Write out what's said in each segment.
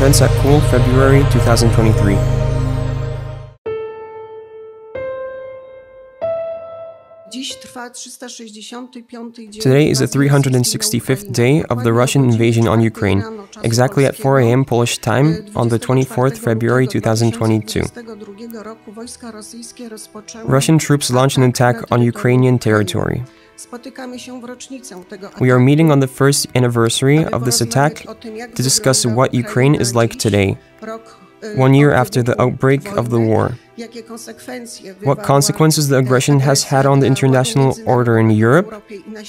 events at KUL February 2023. Today is the 365th day of the Russian invasion on Ukraine, exactly at 4 a.m. Polish time on the 24th February 2022. Russian troops launched an attack on Ukrainian territory. We are meeting on the first anniversary of this attack to discuss what Ukraine is like today, 1 year after the outbreak of the war. What consequences the aggression has had on the international order in Europe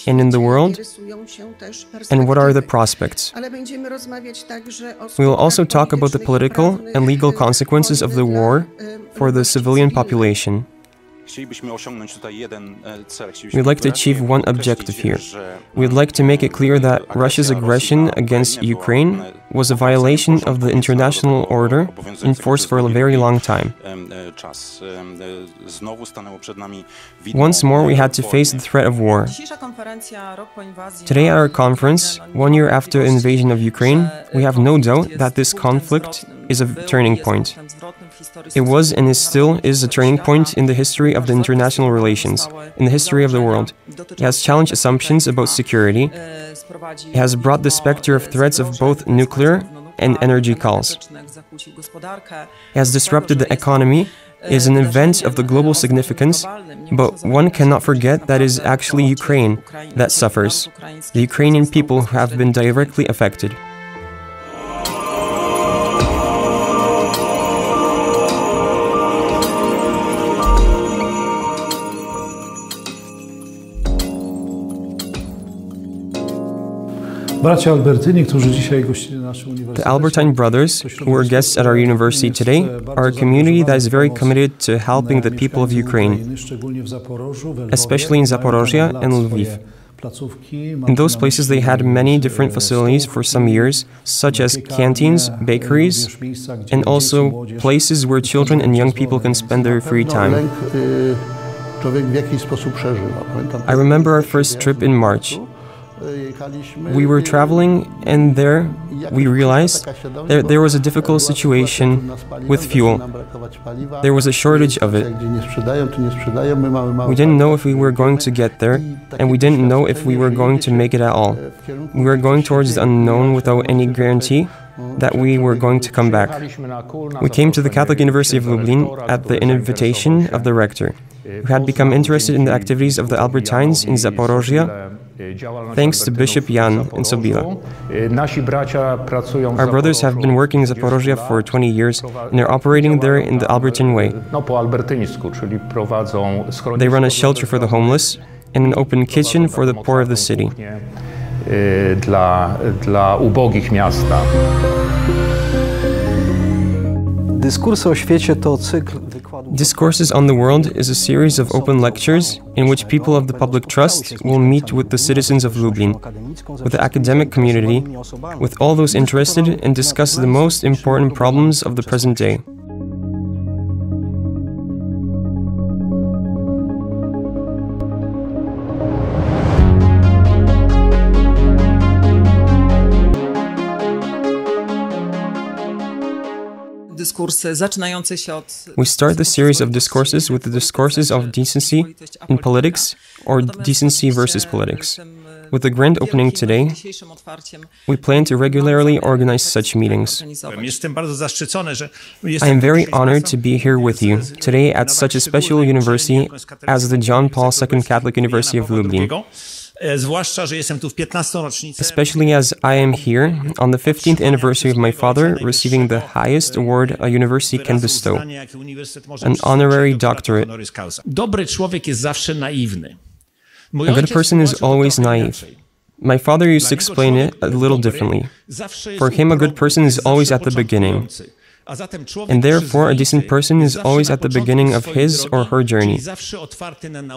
and in the world, and what are the prospects. We will also talk about the political and legal consequences of the war for the civilian population. We'd like to achieve one objective here. We'd like to make it clear that Russia's aggression against Ukraine was a violation of the international order in force for a very long time. Once more, we had to face the threat of war. Today at our conference, 1 year after the invasion of Ukraine, we have no doubt that this conflict is a turning point. It was and still is a turning point in the history of the international relations, in the history of the world. It has challenged assumptions about security. It has brought the specter of threats of both nuclear and energy calls. It has disrupted the economy. It is an event of the global significance, but one cannot forget that it is actually Ukraine that suffers, the Ukrainian people who have been directly affected. The Albertine brothers, who were guests at our university today, are a community that is very committed to helping the people of Ukraine, especially in Zaporozhye and Lviv. In those places they had many different facilities for some years, such as canteens, bakeries, and also places where children and young people can spend their free time. I remember our first trip in March. We were traveling, and there we realized that there was a difficult situation with fuel. There was a shortage of it. We didn't know if we were going to get there, and we didn't know if we were going to make it at all. We were going towards the unknown without any guarantee that we were going to come back. We came to the Catholic University of Lublin at the invitation of the rector, who had become interested in the activities of the Albertines in Zaporozhye, thanks to Bishop Jan in Sobila. Our brothers have been working in Zaporozhye for 20 years and are operating there in the Albertine way. They run a shelter for the homeless and an open kitchen for the poor of the city. Dla ubogich miasta. Discourses on the World is a series of open lectures in which people of the public trust will meet with the citizens of Lublin, with the academic community, with all those interested, and discuss the most important problems of the present day. We start the series of discourses with the discourses of decency in politics or decency versus politics. With the grand opening today, we plan to regularly organize such meetings. I am very honored to be here with you today at such a special university as the John Paul II Catholic University of Lublin. Especially as I am here on the 15th anniversary of my father receiving the highest award a university can bestow, an honorary doctorate. A good person is always naive. My father used to explain it a little differently. For him, a good person is always at the beginning. And therefore, a decent person is always at the beginning of his or her journey,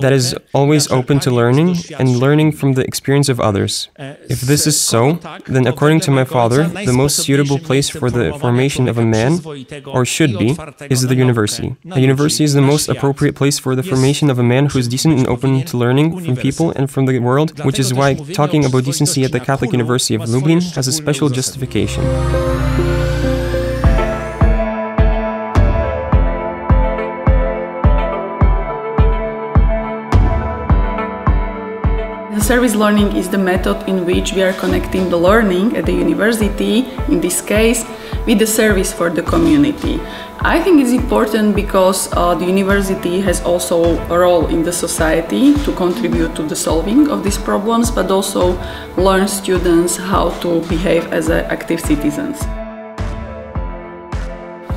that is always open to learning and learning from the experience of others. If this is so, then according to my father, the most suitable place for the formation of a man, or should be, is the university. A university is the most appropriate place for the formation of a man who is decent and open to learning from people and from the world, which is why talking about decency at the Catholic University of Lublin has a special justification. service learning is the method in which we are connecting the learning at the university, in this case, with the service for the community. I think it's important because the university has also a role in the society to contribute to the solving of these problems, but also learn students how to behave as active citizens.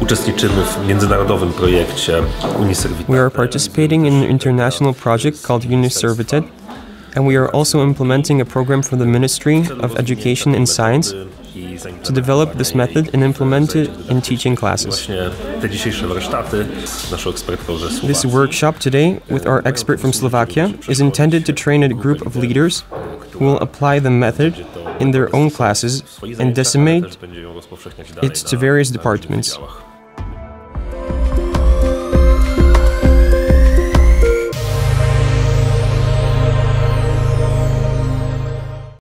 Uczestniczymy w międzynarodowym projekcie Uniservitet. We are participating in an international project called Uniservitet, and we are also implementing a program for the Ministry of Education and Science to develop this method and implement it in teaching classes. This workshop today with our expert from Slovakia is intended to train a group of leaders who will apply the method in their own classes and disseminate it to various departments.